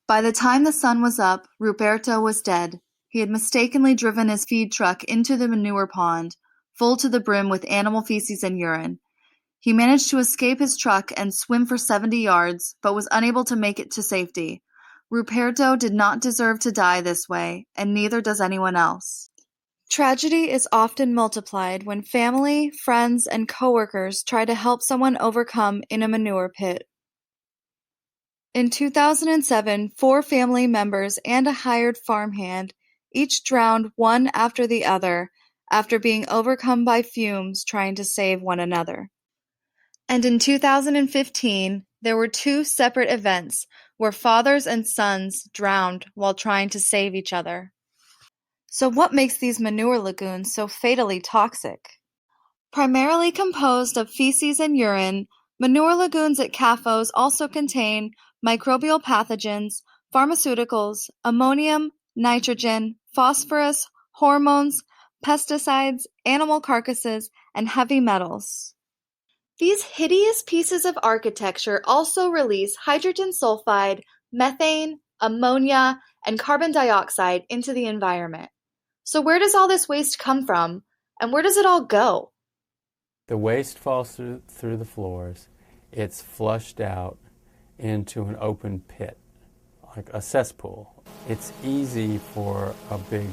By the time the sun was up, Ruperto was dead. He had mistakenly driven his feed truck into the manure pond, full to the brim with animal feces and urine. He managed to escape his truck and swim for 70 yards, but was unable to make it to safety. Ruperto did not deserve to die this way, and neither does anyone else. Tragedy is often multiplied when family, friends, and coworkers try to help someone overcome in a manure pit. In 2007, 4 family members and a hired farmhand each drowned one after the other after being overcome by fumes trying to save one another. And in 2015, there were 2 separate events where fathers and sons drowned while trying to save each other. So what makes these manure lagoons so fatally toxic? Primarily composed of feces and urine, manure lagoons at CAFOs also contain microbial pathogens, pharmaceuticals, ammonium, nitrogen, phosphorus, hormones, pesticides, animal carcasses, and heavy metals. These hideous pieces of architecture also release hydrogen sulfide, methane, ammonia, and carbon dioxide into the environment. So where does all this waste come from, and where does it all go? The waste falls through the floors. It's flushed out into an open pit, like a cesspool. It's easy for a big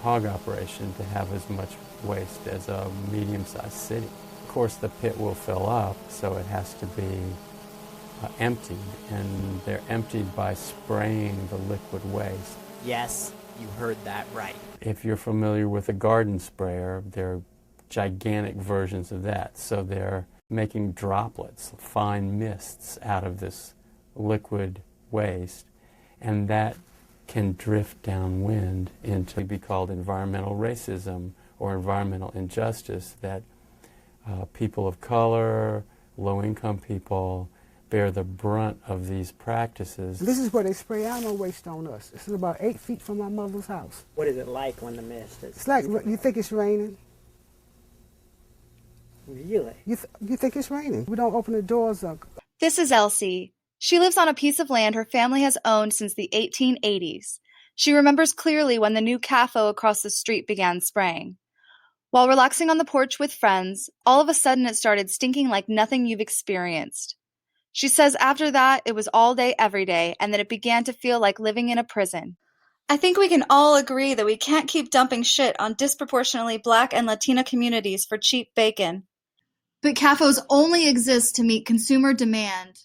hog operation to have as much waste as a medium-sized city. Of course, the pit will fill up, so it has to be emptied, and they're emptied by spraying the liquid waste. Yes, you heard that right. If you're familiar with a garden sprayer, they're gigantic versions of that. So they're making droplets, fine mists out of this liquid waste, and that can drift downwind into be called environmental racism or environmental injustice, that people of color, low-income people, bear the brunt of these practices. This is where they spray animal waste on us. This is about 8 feet from my mother's house. What is it like when the mist is? It's like, you think it's raining? Really? You think it's raining. We don't open the doors up. This is Elsie. She lives on a piece of land her family has owned since the 1880s. She remembers clearly when the new CAFO across the street began spraying. While relaxing on the porch with friends, all of a sudden it started stinking like nothing you've experienced. She says after that, it was all day, every day, and that it began to feel like living in a prison. I think we can all agree that we can't keep dumping shit on disproportionately Black and Latina communities for cheap bacon. But CAFOs only exist to meet consumer demand.